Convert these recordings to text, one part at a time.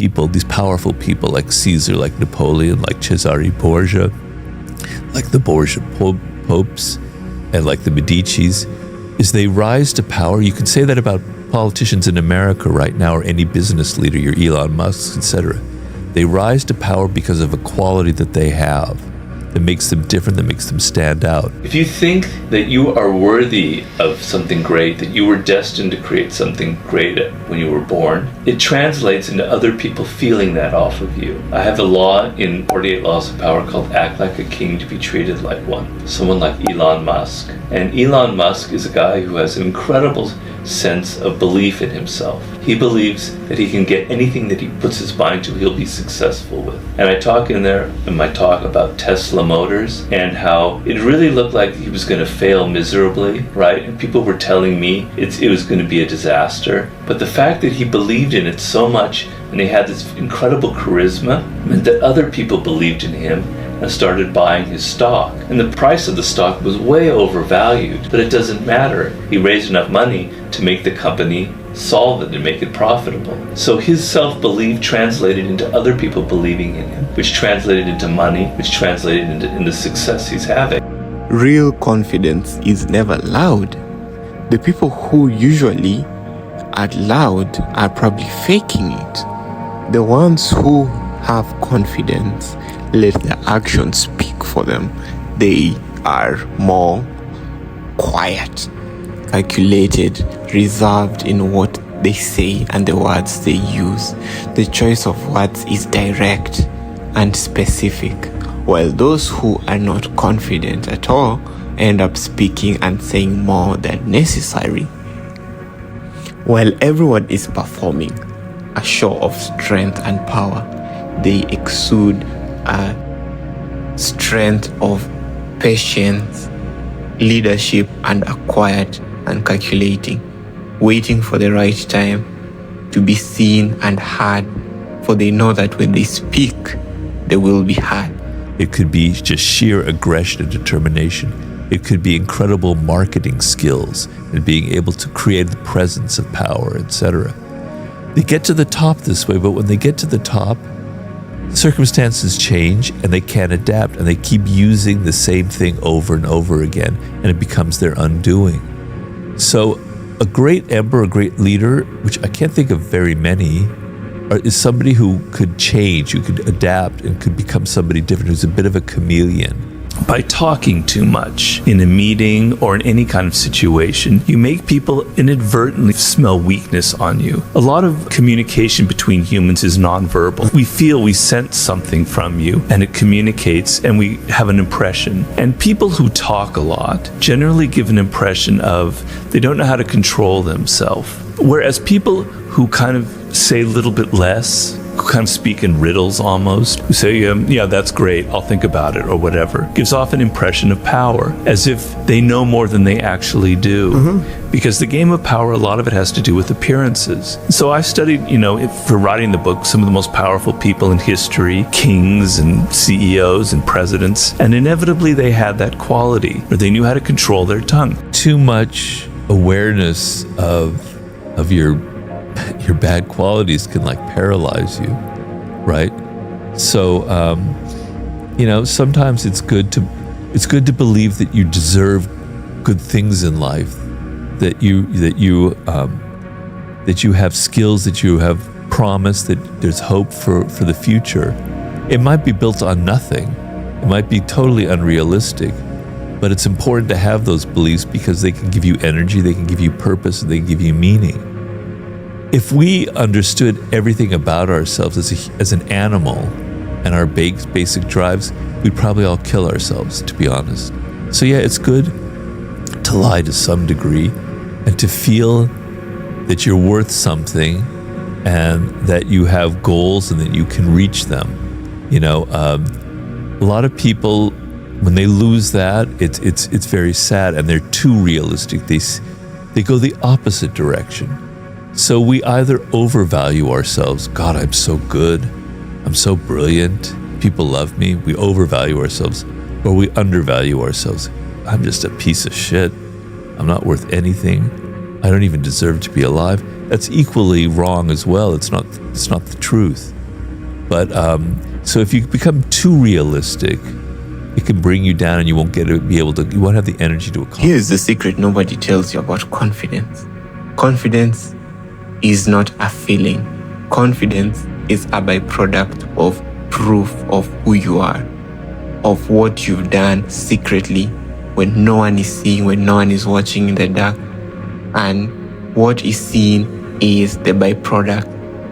people, these powerful people like Caesar, like Napoleon, like Cesare Borgia, like the Borgia popes, and like the Medicis, is they rise to power. You can say that about politicians in America right now, or any business leader, your Elon Musk, etc. They rise to power because of a quality that they have that makes them different, that makes them stand out. If you think that you are worthy of something great, that you were destined to create something great when you were born, it translates into other people feeling that off of you. I have a law in 48 Laws of Power called Act Like a King to be Treated Like One. Someone like Elon Musk. And Elon Musk is a guy who has an incredible sense of belief in himself. He believes that he can get anything that he puts his mind to, he'll be successful with. And I talk in my talk about Tesla Motors and how it really looked like he was going to fail miserably, right? And people were telling me it was going to be a disaster. But the fact that he believed in it so much and he had this incredible charisma meant that other people believed in him and started buying his stock. And the price of the stock was way overvalued, but it doesn't matter. He raised enough money to make the company solvent and make it profitable. So his self-belief translated into other people believing in him, which translated into money, which translated into success he's having. Real confidence is never loud. The people who usually are loud are probably faking it. The ones who have confidence let their actions speak for them. They are more quiet, calculated, reserved in what they say and the words they use. The choice of words is direct and specific, while those who are not confident at all end up speaking and saying more than necessary. While everyone is performing a show of strength and power, they exude a strength of patience, leadership, and are quiet and calculating, waiting for the right time to be seen and heard, for they know that when they speak, they will be heard. It could be just sheer aggression and determination. It could be incredible marketing skills and being able to create the presence of power, etc. They get to the top this way, but when they get to the top, circumstances change and they can't adapt, and they keep using the same thing over and over again, and it becomes their undoing. So a great emperor, a great leader, which I can't think of very many, is somebody who could change, who could adapt and could become somebody different, who's a bit of a chameleon. By talking too much in a meeting or in any kind of situation, you make people inadvertently smell weakness on you. A lot of communication between humans is nonverbal. We feel, we sense something from you, and it communicates, and we have an impression. And people who talk a lot generally give an impression of they don't know how to control themselves. Whereas people who kind of say a little bit less, who kind of speak in riddles almost, who say, yeah, that's great, I'll think about it, or whatever, gives off an impression of power, as if they know more than they actually do. Mm-hmm. Because the game of power, a lot of it has to do with appearances. So I studied, for writing the book, some of the most powerful people in history, kings and CEOs and presidents, and inevitably they had that quality, or they knew how to control their tongue. Too much awareness of your bad qualities can paralyze you, right? So sometimes it's good to believe that you deserve good things in life, that you have skills, that you have promise, that there's hope for the future. It might be built on nothing, it might be totally unrealistic, but it's important to have those beliefs because they can give you energy, they can give you purpose, and they can give you meaning. If we understood everything about ourselves as an animal and our basic drives, we'd probably all kill ourselves, to be honest. So yeah, it's good to lie to some degree and to feel that you're worth something and that you have goals and that you can reach them. A lot of people, when they lose that, it's very sad, and they're too realistic. They go the opposite direction. So we either overvalue ourselves. God, I'm so good. I'm so brilliant. People love me. We overvalue ourselves. Or we undervalue ourselves. I'm just a piece of shit. I'm not worth anything. I don't even deserve to be alive. that's equally wrong as well. It's not the truth. But so if you become too realistic, it can bring you down, and you won't you won't have the energy to accomplish. Here's the secret nobody tells you about confidence. Confidence is not a feeling. Confidence is a byproduct of proof of who you are, of what you've done secretly when no one is seeing, when no one is watching in the dark. And what is seen is the byproduct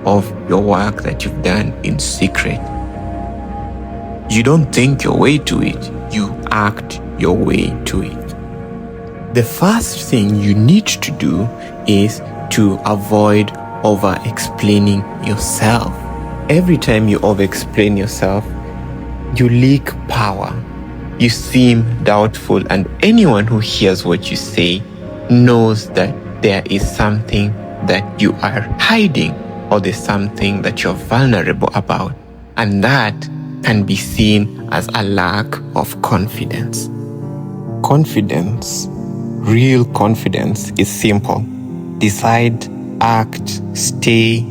of your work that you've done in secret. You don't think your way to it, you act your way to it. The first thing you need to do is to avoid over-explaining yourself. Every time you over-explain yourself, you leak power. You seem doubtful, and anyone who hears what you say knows that there is something that you are hiding, or there's something that you're vulnerable about, and that can be seen as a lack of confidence. Confidence, real confidence, is simple. Decide, act, stay,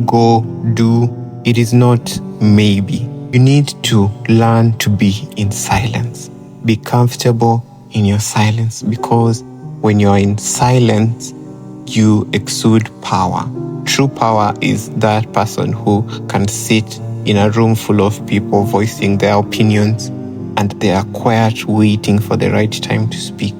go, do. It is not maybe. You need to learn to be in silence. Be comfortable in your silence, because when you're in silence, you exude power. True power is that person who can sit in a room full of people voicing their opinions, and they are quiet, waiting for the right time to speak.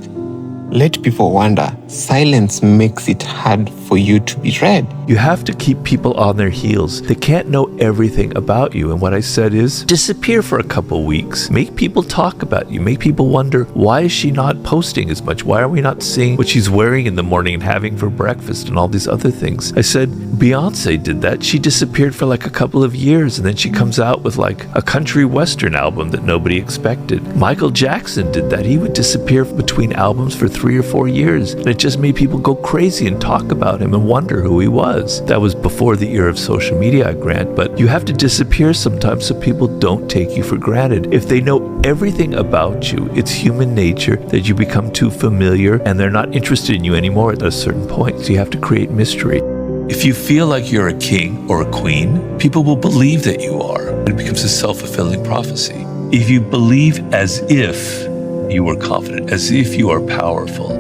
Let people wonder. Silence makes it hard for you to be read. You have to keep people on their heels. They can't know everything about you. And what I said is, disappear for a couple weeks. Make people talk about you. Make people wonder, why is she not posting as much? Why are we not seeing what she's wearing in the morning and having for breakfast and all these other things? I said, Beyonce did that. She disappeared for like a couple of years, and then she comes out with like a country western album that nobody expected. Michael Jackson did that. He would disappear between albums for 3 or 4 years, and it just made people go crazy and talk about him and wonder who he was. That was before the era of social media, I grant, but you have to disappear sometimes so people don't take you for granted. If they know everything about you, it's human nature that you become too familiar and they're not interested in you anymore at a certain point. So you have to create mystery. If you feel like you're a king or a queen, people will believe that you are. It becomes a self-fulfilling prophecy. If you believe as if you are confident, as if you are powerful,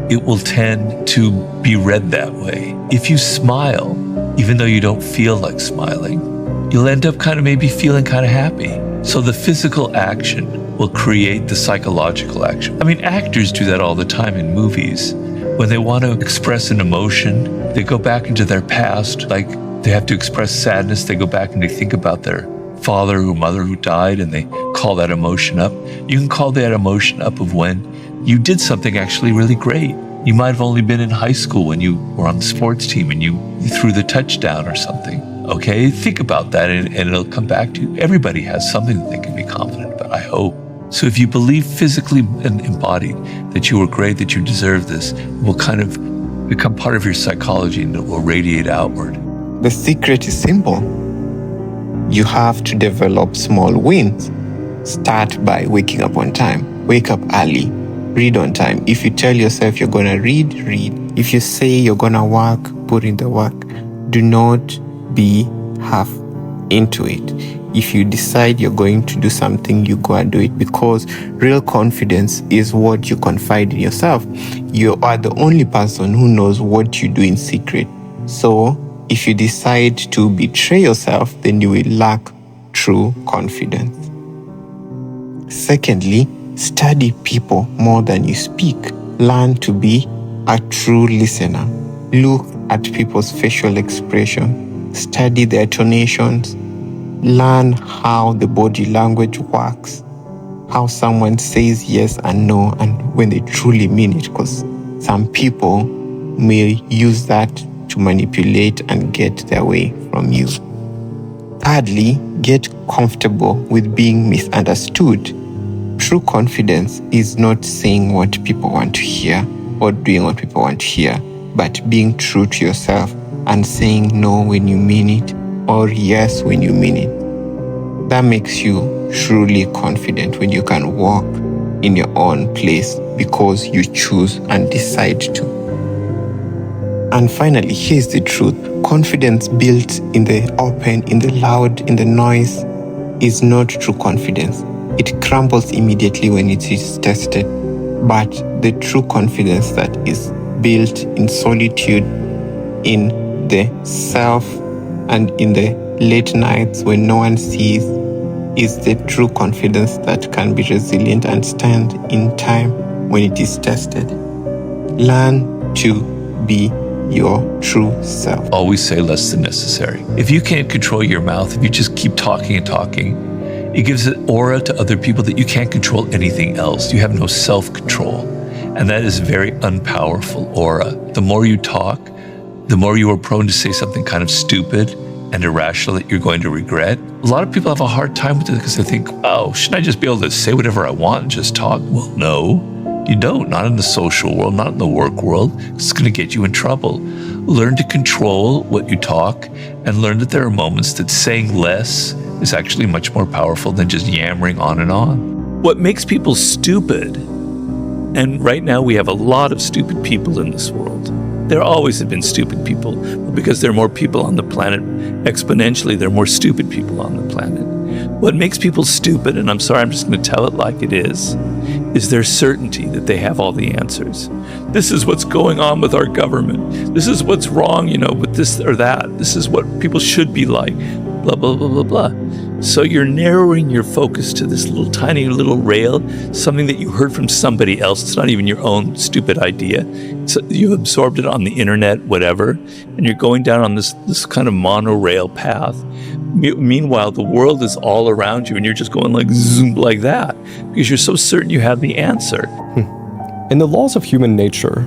it will tend to be read that way. If you smile, even though you don't feel like smiling, you'll end up kind of maybe feeling kind of happy. So the physical action will create the psychological action. I mean, actors do that all the time in movies. When they want to express an emotion, they go back into their past, like they have to express sadness, they go back and they think about their father or mother who died, and they call that emotion up. You can call that emotion up of when you did something actually really great. You might have only been in high school when you were on the sports team and you threw the touchdown or something. Okay, think about that and it'll come back to you. Everybody has something that they can be confident about, I hope. So if you believe physically and embodied that you were great, that you deserve this, it will kind of become part of your psychology and it will radiate outward. The secret is simple. You have to develop small wins. Start by waking up on time. Wake up early. Read on time. If you tell yourself you're going to read. If you say you're going to work, put in the work. Do not be half into it. If you decide you're going to do something, you go and do it, because real confidence is what you confide in yourself. You are the only person who knows what you do in secret. So if you decide to betray yourself, then you will lack true confidence. Secondly, study people more than you speak. Learn to be a true listener. Look at people's facial expression. Study their tonations. Learn how the body language works. How someone says yes and no, and when they truly mean it, because some people may use that to manipulate and get their way from you. Thirdly, get comfortable with being misunderstood. True confidence is not saying what people want to hear or doing what people want to hear, but being true to yourself and saying no when you mean it or yes when you mean it. That makes you truly confident when you can walk in your own place because you choose and decide to. And finally, here's the truth. Confidence built in the open, in the loud, in the noise is not true confidence. It crumbles immediately when it is tested. But the true confidence that is built in solitude, in the self, and in the late nights when no one sees, is the true confidence that can be resilient and stand in time when it is tested. Learn to be your true self. Always say less than necessary. If you can't control your mouth, if you just keep talking and talking, it gives an aura to other people that you can't control anything else. You have no self-control. And that is a very unpowerful aura. The more you talk, the more you are prone to say something kind of stupid and irrational that you're going to regret. A lot of people have a hard time with it because they think, oh, shouldn't I just be able to say whatever I want and just talk? Well, no. You don't, not in the social world, not in the work world. It's going to get you in trouble. Learn to control what you talk and learn that there are moments that saying less is actually much more powerful than just yammering on and on. What makes people stupid, and right now we have a lot of stupid people in this world. There always have been stupid people, but because there are more people on the planet, exponentially there are more stupid people on the planet. What makes people stupid, and I'm sorry, I'm just going to tell it like it is their certainty that they have all the answers. This is what's going on with our government. This is what's wrong, with this or that. This is what people should be like, blah, blah, blah, blah, blah. So you're narrowing your focus to this little tiny little rail, something that you heard from somebody else. It's not even your own stupid idea. So you absorbed it on the internet, whatever, and you're going down on this kind of monorail path. Meanwhile, the world is all around you and you're just going like zoom like that because you're so certain you have the answer. In the laws of human nature,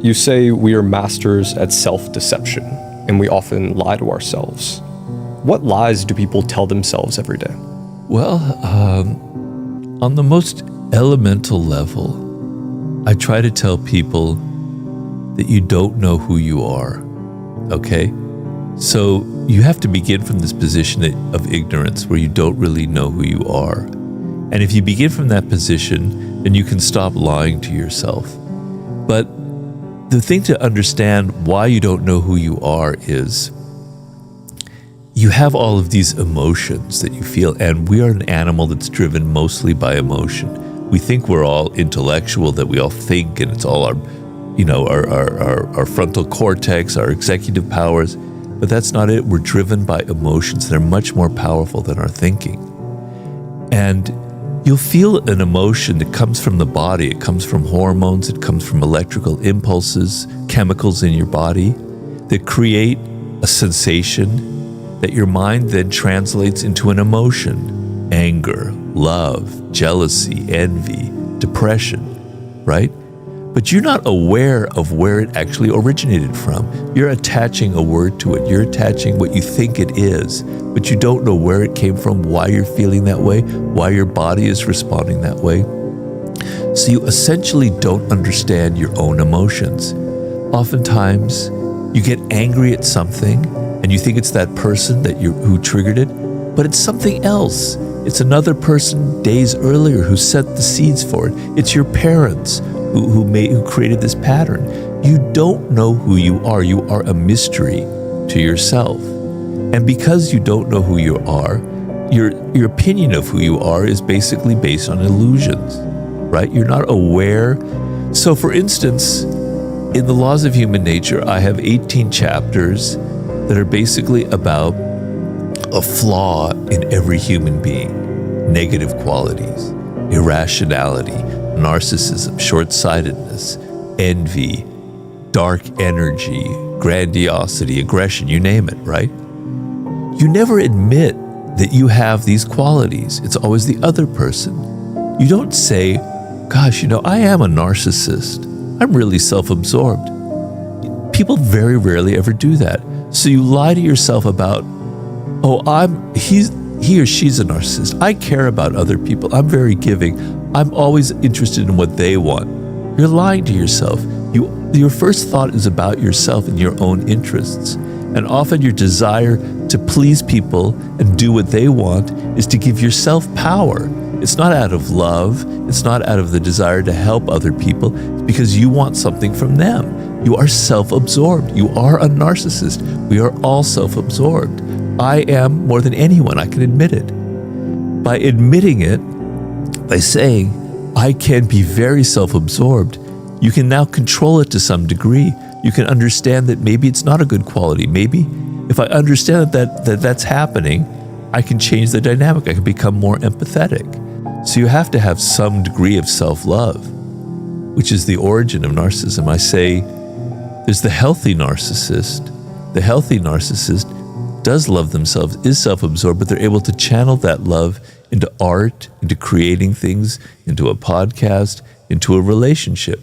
you say we are masters at self-deception and we often lie to ourselves. What lies do people tell themselves every day? Well, on the most elemental level, I try to tell people that you don't know who you are, okay? So you have to begin from this position of ignorance where you don't really know who you are. And if you begin from that position, then you can stop lying to yourself. But the thing to understand why you don't know who you are is you have all of these emotions that you feel, and we are an animal that's driven mostly by emotion. We think we're all intellectual, that we all think, and it's all our frontal cortex, our executive powers. But that's not it. We're driven by emotions that are much more powerful than our thinking. And you'll feel an emotion that comes from the body. It comes from hormones. It comes from electrical impulses, chemicals in your body that create a sensation that your mind then translates into an emotion. Anger, love, jealousy, envy, depression, right? But you're not aware of where it actually originated from. You're attaching a word to it. You're attaching what you think it is, but you don't know where it came from, why you're feeling that way, why your body is responding that way. So you essentially don't understand your own emotions. Oftentimes, you get angry at something, and you think it's that person who triggered it, but it's something else. It's another person days earlier who set the seeds for it. It's your parents who created this pattern. You don't know who you are. You are a mystery to yourself. And because you don't know who you are, your opinion of who you are is basically based on illusions, right? You're not aware. So for instance, in the laws of human nature, I have 18 chapters that are basically about a flaw in every human being. Negative qualities, irrationality, narcissism, short-sightedness, envy, dark energy, grandiosity, aggression, you name it, right? You never admit that you have these qualities. It's always the other person. You don't say, gosh, I am a narcissist. I'm really self-absorbed. People very rarely ever do that. So you lie to yourself about, he or she's a narcissist. I care about other people. I'm very giving. I'm always interested in what they want. You're lying to yourself. Your first thought is about yourself and your own interests. And often your desire to please people and do what they want is to give yourself power. It's not out of love. It's not out of the desire to help other people. It's because you want something from them. You are self-absorbed. You are a narcissist. We are all self-absorbed. I am more than anyone. I can admit it. By admitting it, by saying, I can be very self-absorbed, you can now control it to some degree. You can understand that maybe it's not a good quality. Maybe if I understand that's happening, I can change the dynamic. I can become more empathetic. So you have to have some degree of self-love, which is the origin of narcissism. I say there's the healthy narcissist. The healthy narcissist does love themselves, is self-absorbed, but they're able to channel that love into art, into creating things, into a podcast, into a relationship.